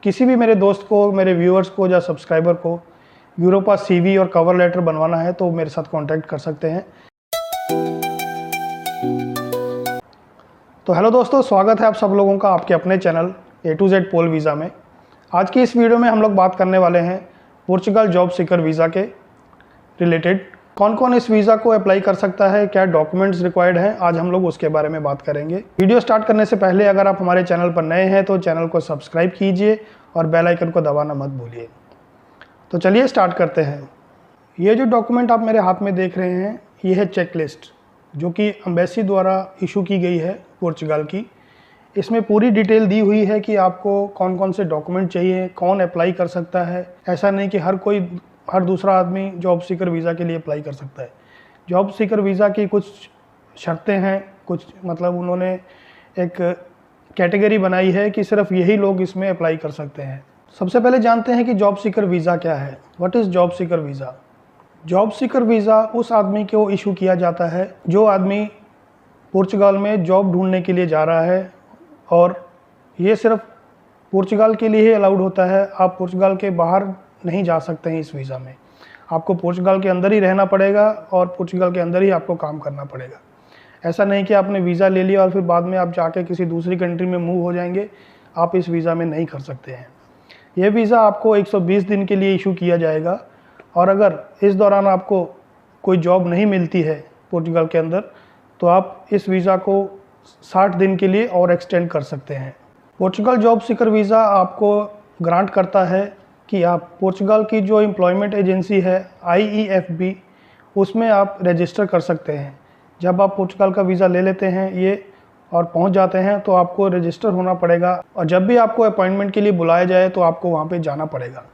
किसी भी मेरे दोस्त को, मेरे व्यूअर्स को या सब्सक्राइबर को यूरोपा CV और कवर लेटर बनवाना है तो मेरे साथ कांटेक्ट कर सकते हैं। तो हेलो दोस्तों, स्वागत है आप सब लोगों का आपके अपने चैनल A to Z पोल वीज़ा में। आज की इस वीडियो में हम लोग बात करने वाले हैं पोर्चुगल जॉब सीकर वीज़ा के रिलेटेड। कौन कौन इस वीज़ा को अप्लाई कर सकता है, क्या डॉक्यूमेंट्स रिक्वायर्ड हैं, आज हम लोग उसके बारे में बात करेंगे। वीडियो स्टार्ट करने से पहले अगर आप हमारे चैनल पर नए हैं तो चैनल को सब्सक्राइब कीजिए और बेल आइकन को दबाना मत भूलिए। तो चलिए स्टार्ट करते हैं। ये जो डॉक्यूमेंट आप मेरे हाथ में देख रहे हैं, ये है चेकलिस्ट जो कि एम्बेसी द्वारा इशू की गई है पोर्चुगल की। इसमें पूरी डिटेल दी हुई है कि आपको कौन कौन से डॉक्यूमेंट चाहिए, कौन अप्लाई कर सकता है। ऐसा नहीं कि हर दूसरा आदमी जॉब सीकर वीज़ा के लिए अप्लाई कर सकता है। जॉब सीकर वीज़ा की कुछ शर्तें हैं, कुछ मतलब उन्होंने एक कैटेगरी बनाई है कि सिर्फ यही लोग इसमें अप्लाई कर सकते हैं। सबसे पहले जानते हैं कि जॉब सीकर वीज़ा क्या है। What is job seeker visa? Job seeker visa उस आदमी को इशू किया जाता है जो आदमी पोर्चुगल में जॉब ढूंढने के लिए जा रहा है, और ये सिर्फ पोर्चुगल के लिए ही अलाउड होता है। आप पोर्चुगल के बाहर नहीं जा सकते हैं इस वीज़ा में। आपको पोर्चुगल के अंदर ही रहना पड़ेगा और पोर्चुगल के अंदर ही आपको काम करना पड़ेगा। ऐसा नहीं कि आपने वीज़ा ले लिया और फिर बाद में आप जाके किसी दूसरी कंट्री में मूव हो जाएंगे। आप इस वीज़ा में नहीं कर सकते हैं। ये वीज़ा आपको 120 दिन के लिए इशू किया जाएगा, और अगर इस दौरान आपको कोई जॉब नहीं मिलती है पोर्चुगल के अंदर तो आप इस वीज़ा को 60 दिन के लिए और एक्सटेंड कर सकते हैं। पोर्चुगल जॉब सीकर वीज़ा आपको ग्रांट करता है कि आप पोर्चुगल की जो एम्प्लॉयमेंट एजेंसी है IEFB, उसमें आप रजिस्टर कर सकते हैं। जब आप पोर्चुगल का वीज़ा ले लेते हैं ये और पहुंच जाते हैं तो आपको रजिस्टर होना पड़ेगा, और जब भी आपको अपॉइंटमेंट के लिए बुलाया जाए तो आपको वहां पे जाना पड़ेगा।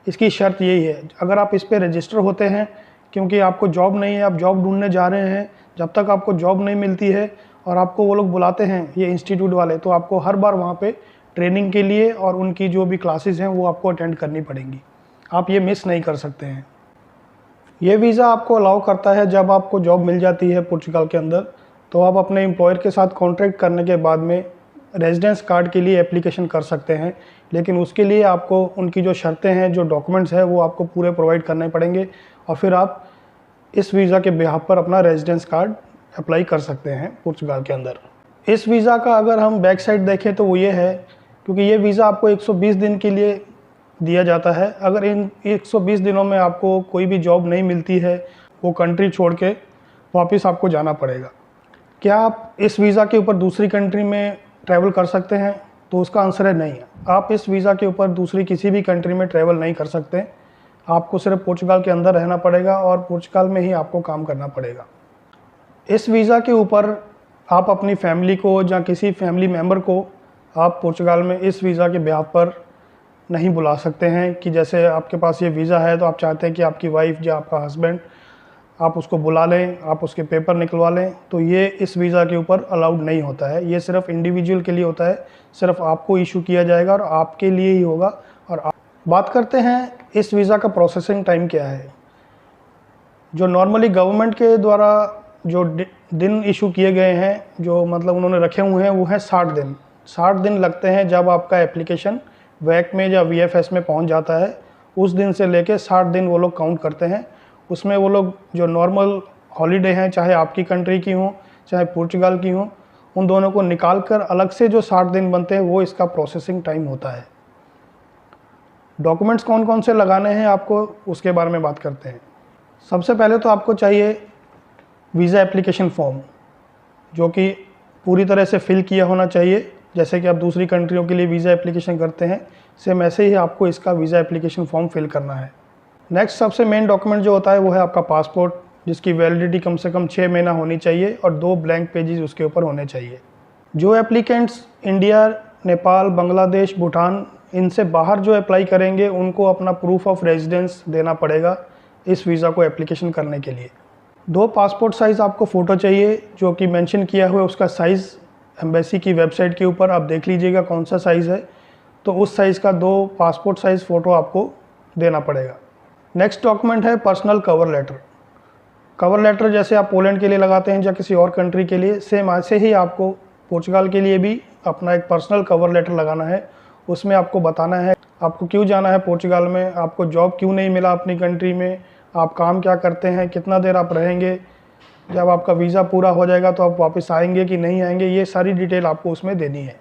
इसकी शर्त यही है, अगर आप इस पर रजिस्टर होते हैं, क्योंकि आपको जॉब नहीं है, आप जॉब ढूंढने जा रहे हैं, जब तक आपको जॉब नहीं मिलती है और आपको वो लोग बुलाते हैं ये इंस्टीट्यूट वाले, तो आपको हर बार वहाँ पे ट्रेनिंग के लिए और उनकी जो भी क्लासेस हैं वो आपको अटेंड करनी पड़ेंगी। आप ये मिस नहीं कर सकते हैं। ये वीज़ा आपको अलाउ करता है जब आपको जॉब मिल जाती है पोर्चुगल के अंदर तो आप अपने एम्प्लॉयर के साथ कॉन्ट्रैक्ट करने के बाद में रेजिडेंस कार्ड के लिए एप्लीकेशन कर सकते हैं, लेकिन उसके लिए आपको उनकी जो शर्तें हैं, जो डॉक्यूमेंट्स हैं वो आपको पूरे प्रोवाइड करने पड़ेंगे, और फिर आप इस वीज़ा के बिहाफ पर अपना रेजिडेंस कार्ड अप्लाई कर सकते हैं पोर्चुगल के अंदर। इस वीज़ा का अगर हम बैक साइड देखें तो वो ये है, क्योंकि ये वीज़ा आपको 120 दिन के लिए दिया जाता है। अगर इन 120 दिनों में आपको कोई भी जॉब नहीं मिलती है, वो कंट्री छोड़ के वापस आपको जाना पड़ेगा। क्या आप इस वीज़ा के ऊपर दूसरी कंट्री में ट्रैवल कर सकते हैं? तो उसका आंसर है नहीं। आप इस वीज़ा के ऊपर दूसरी किसी भी कंट्री में ट्रैवल नहीं कर सकते। आपको सिर्फ पोर्चुगल के अंदर रहना पड़ेगा और पोर्चुगल में ही आपको काम करना पड़ेगा। इस वीज़ा के ऊपर आप अपनी फैमिली को या किसी फैमिली मेम्बर को आप पोर्चुगल में इस वीज़ा के बिहाफ पर नहीं बुला सकते हैं कि जैसे आपके पास ये वीज़ा है तो आप चाहते हैं कि आपकी वाइफ या आपका हस्बैंड आप उसको बुला लें, आप उसके पेपर निकलवा लें, तो ये इस वीज़ा के ऊपर अलाउड नहीं होता है। ये सिर्फ इंडिविजुअल के लिए होता है, सिर्फ आपको इशू किया जाएगा और आपके लिए ही होगा। और बात करते हैं इस वीज़ा का प्रोसेसिंग टाइम क्या है। जो नॉर्मली गवर्नमेंट के द्वारा जो दिन इशू किए गए हैं, जो मतलब उन्होंने रखे हुए हैं, वो है 60 दिन। 60 दिन लगते हैं जब आपका एप्लीकेशन वैक में या VFS में पहुंच जाता है, उस दिन से लेके 60 दिन वो लोग काउंट करते हैं। उसमें वो लोग जो नॉर्मल हॉलीडे हैं, चाहे आपकी कंट्री की हों चाहे पोर्चुगल की हों, उन दोनों को निकाल कर अलग से जो 60 दिन बनते हैं वो इसका प्रोसेसिंग टाइम होता है। डॉक्यूमेंट्स कौन कौन से लगाने हैं आपको, उसके बारे में बात करते हैं। सबसे पहले तो आपको चाहिए वीज़ा एप्लीकेशन फॉर्म, जो कि पूरी तरह से फिल किया होना चाहिए। जैसे कि आप दूसरी कंट्रियों के लिए वीज़ा एप्लीकेशन करते हैं, सेम ऐसे ही आपको इसका वीज़ा एप्लीकेशन फॉर्म फिल करना है। नेक्स्ट सबसे मेन डॉक्यूमेंट जो होता है वो है आपका पासपोर्ट, जिसकी वैलिडिटी कम से कम 6 महीना होनी चाहिए और 2 ब्लैंक पेजेस उसके ऊपर होने चाहिए। जो एप्लीकेंट्स इंडिया, नेपाल, बांग्लादेश, भूटान, इनसे बाहर जो अप्लाई करेंगे उनको अपना प्रूफ ऑफ रेजिडेंस देना पड़ेगा इस वीज़ा को एप्लीकेशन करने के लिए। 2 पासपोर्ट साइज़ आपको फ़ोटो चाहिए, जो कि मेंशन किया हुआ है उसका साइज़ एम्बेसी की वेबसाइट के ऊपर आप देख लीजिएगा कौन सा साइज़ है, तो उस साइज़ का 2 पासपोर्ट साइज़ फ़ोटो आपको देना पड़ेगा। नेक्स्ट डॉक्यूमेंट है personal cover letter. Cover letter जैसे आप पोलैंड के लिए लगाते हैं या किसी और कंट्री के लिए, सेम ऐसे ही आपको पोर्चुगल के लिए भी अपना एक पर्सनल कवर लेटर लगाना है, उसमें आपको बताना है आपको क्यों जाना है पोर्चुगाल में, आपको जॉब क्यों नहीं मिला अपनी कंट्री में, आप काम क्या करते हैं, कितना देर आप रहेंगे, जब आपका वीज़ा पूरा हो जाएगा तो आप वापस आएंगे कि नहीं आएंगे, ये सारी डिटेल आपको उसमें देनी है।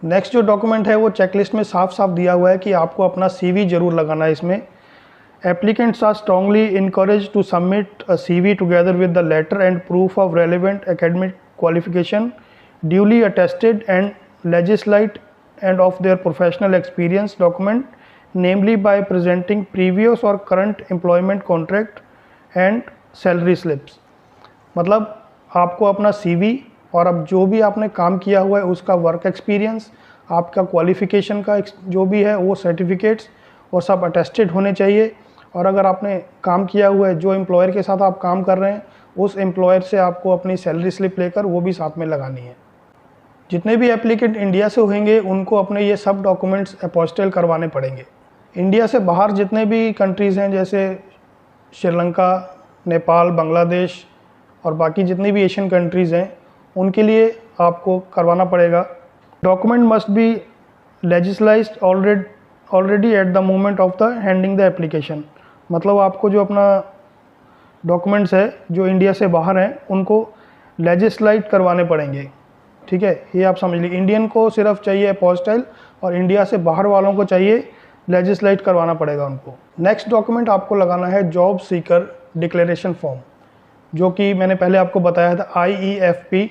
नेक्स्ट जो डॉक्यूमेंट है वो चेकलिस्ट में साफ साफ दिया हुआ है कि आपको अपना CV ज़रूर लगाना है इसमें। Applicants are strongly encouraged to submit a CV together with the letter and proof of relevant academic qualification, duly attested and legislate and of their professional experience document, namely by presenting previous or current employment contract and salary slips। मतलब आपको अपना CV और अब जो भी आपने काम किया हुआ है उसका वर्क एक्सपीरियंस, आपका क्वालिफ़िकेशन का जो भी है वो सर्टिफिकेट्स और सब अटेस्टेड होने चाहिए। और अगर आपने काम किया हुआ है, जो एम्प्लॉयर के साथ आप काम कर रहे हैं उस एम्प्लॉयर से आपको अपनी सैलरी स्लिप लेकर वो भी साथ में लगानी है। जितने भी एप्लीकेंट इंडिया से होंगे उनको अपने ये सब डॉक्यूमेंट्स अपोस्टल करवाने पड़ेंगे। इंडिया से बाहर जितने भी कंट्रीज़ हैं जैसे श्रीलंका, नेपाल, बांग्लादेश और बाकी जितनी भी एशियन कंट्रीज़ हैं उनके लिए आपको करवाना पड़ेगा। Document must be legalised already at the moment of the handing the application. मतलब आपको जो अपना डॉक्यूमेंट्स है जो इंडिया से बाहर हैं उनको लेजिस्लाइट करवाने पड़ेंगे, ठीक है, ये आप समझ लीजिए। इंडियन को सिर्फ चाहिए अपोस्टाइल और इंडिया से बाहर वालों को चाहिए लेजिस्लाइट करवाना पड़ेगा उनको। नेक्स्ट डॉक्यूमेंट आपको लगाना है जॉब सीकर डिक्लेरेशन फॉर्म, जो कि मैंने पहले आपको बताया था IEFP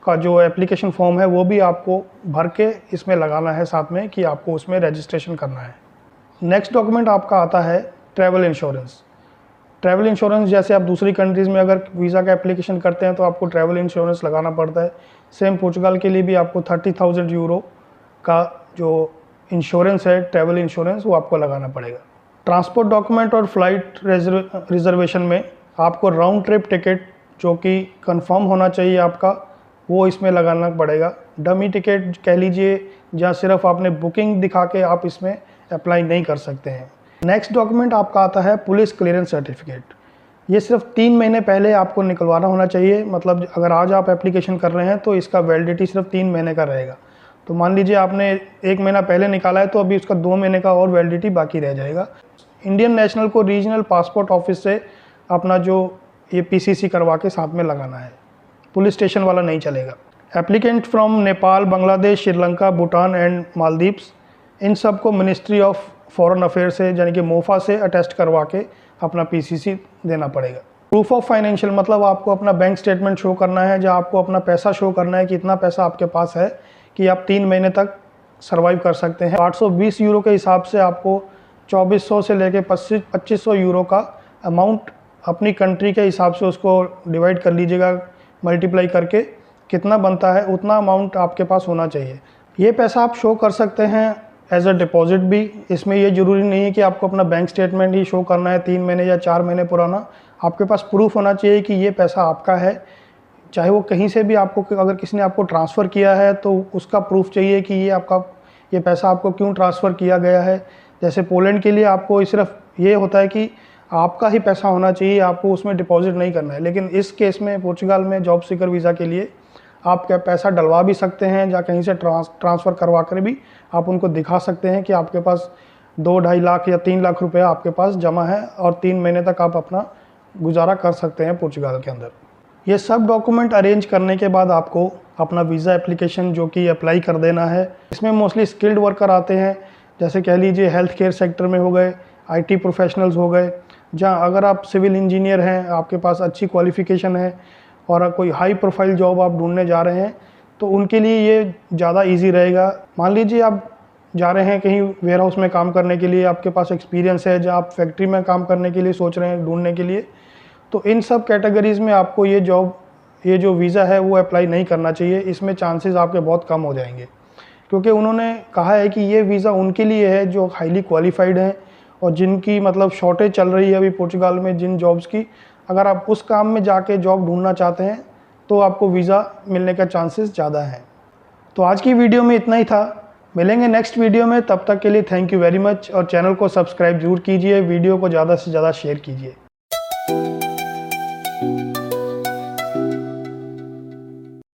का जो एप्लीकेशन फॉर्म है वो भी आपको भर के इसमें लगाना है साथ में कि आपको उसमें रजिस्ट्रेशन करना है। नेक्स्ट डॉक्यूमेंट आपका आता है ट्रैवल इंश्योरेंस। ट्रैवल इंश्योरेंस जैसे आप दूसरी कंट्रीज़ में अगर वीज़ा का एप्लीकेशन करते हैं तो आपको ट्रैवल इंश्योरेंस लगाना पड़ता है। सेम पोर्चुगाल के लिए भी आपको 30,000 यूरो का जो इंश्योरेंस है ट्रैवल इंश्योरेंस वो आपको लगाना पड़ेगा। ट्रांसपोर्ट डॉक्यूमेंट और फ्लाइट रिजर्वेशन में आपको राउंड ट्रिप टिकट जो कि कंफर्म होना चाहिए आपका वो इसमें लगाना पड़ेगा। डमी टिकट कह लीजिए जहाँ सिर्फ आपने बुकिंग दिखा के आप इसमें अप्लाई नहीं कर सकते हैं। नेक्स्ट डॉक्यूमेंट आपका आता है पुलिस क्लियरेंस सर्टिफिकेट। ये सिर्फ 3 महीने पहले आपको निकलवाना होना चाहिए। मतलब अगर आज आप एप्लीकेशन कर रहे हैं तो इसका वैलिडिटी सिर्फ 3 महीने का रहेगा। तो मान लीजिए आपने 1 महीना पहले निकाला है तो अभी उसका 2 महीने का और वैलिडिटी बाकी रह जाएगा। इंडियन नेशनल को रीजनल पासपोर्ट ऑफिस से अपना जो ये PCC करवा के साथ में लगाना है, पुलिस स्टेशन वाला नहीं चलेगा। Applicant from Nepal, Bangladesh, Sri Lanka, Bhutan and Maldives, इन सब को मिनिस्ट्री ऑफ फॉरेन अफेयर से यानी कि MOFA से अटेस्ट करवा के अपना PCC देना पड़ेगा। प्रूफ ऑफ फाइनेंशियल मतलब आपको अपना बैंक स्टेटमेंट शो करना है, जहाँ आपको अपना पैसा शो करना है कि इतना पैसा आपके पास है कि आप 3 महीने तक सर्वाइव कर सकते हैं। 820 यूरो के हिसाब से आपको 2400 से लेके 2500 यूरो का अमाउंट अपनी कंट्री के हिसाब से उसको डिवाइड कर लीजिएगा, मल्टीप्लाई करके कितना बनता है उतना अमाउंट आपके पास होना चाहिए। ये पैसा आप शो कर सकते हैं एज अ डिपॉजिट भी। इसमें ये ज़रूरी नहीं है कि आपको अपना बैंक स्टेटमेंट ही शो करना है 3 महीने या 4 महीने पुराना। आपके पास प्रूफ होना चाहिए कि ये पैसा आपका है, चाहे वो कहीं से भी आपको, अगर किसी ने आपको ट्रांसफ़र किया है तो उसका प्रूफ चाहिए कि ये पैसा आपको क्यों ट्रांसफ़र किया गया है। जैसे पोलैंड के लिए आपको सिर्फ ये होता है कि आपका ही पैसा होना चाहिए, आपको उसमें डिपॉजिट नहीं करना है। लेकिन इस केस में पोर्चुगाल में जॉब सीकर वीज़ा के लिए आप क्या पैसा डलवा भी सकते हैं, या कहीं से ट्रांसफ़र करवा कर भी आप उनको दिखा सकते हैं कि आपके पास 2-2.5 लाख या 3 लाख रुपया आपके पास जमा है और 3 महीने तक आप अपना गुजारा कर सकते हैं पोर्चुगाल के अंदर। ये सब डॉक्यूमेंट अरेंज करने के बाद आपको अपना वीज़ा एप्लीकेशन जो कि अप्लाई कर देना है। इसमें मोस्टली स्किल्ड वर्कर आते हैं, जैसे कह लीजिए हेल्थ केयर सेक्टर में हो गए, IT प्रोफेशनल्स हो गए, जहाँ अगर आप सिविल इंजीनियर हैं, आपके पास अच्छी क्वालिफ़िकेशन है और कोई हाई प्रोफाइल जॉब आप ढूंढने जा रहे हैं तो उनके लिए ये ज़्यादा इजी रहेगा। मान लीजिए आप जा रहे हैं कहीं वेयर हाउस में काम करने के लिए, आपके पास एक्सपीरियंस है, जहाँ आप फैक्ट्री में काम करने के लिए सोच रहे हैं ढूंढने के लिए, तो इन सब कैटेगरीज़ में आपको ये जो वीज़ा है वो अप्लाई नहीं करना चाहिए। इसमें चांसेस आपके बहुत कम हो जाएंगे, क्योंकि उन्होंने कहा है कि ये वीज़ा उनके लिए है जो हाईली क्वालिफाइड हैं और जिनकी मतलब शॉर्टेज चल रही है अभी पोर्चुगाल में जिन जॉब्स की। अगर आप उस काम में जाके जॉब ढूंढना चाहते हैं तो आपको वीज़ा मिलने का चांसेस ज़्यादा है। तो आज की वीडियो में इतना ही था, मिलेंगे नेक्स्ट वीडियो में। तब तक के लिए थैंक यू वेरी मच और चैनल को सब्सक्राइब जरूर कीजिए, वीडियो को ज़्यादा से ज़्यादा शेयर कीजिए।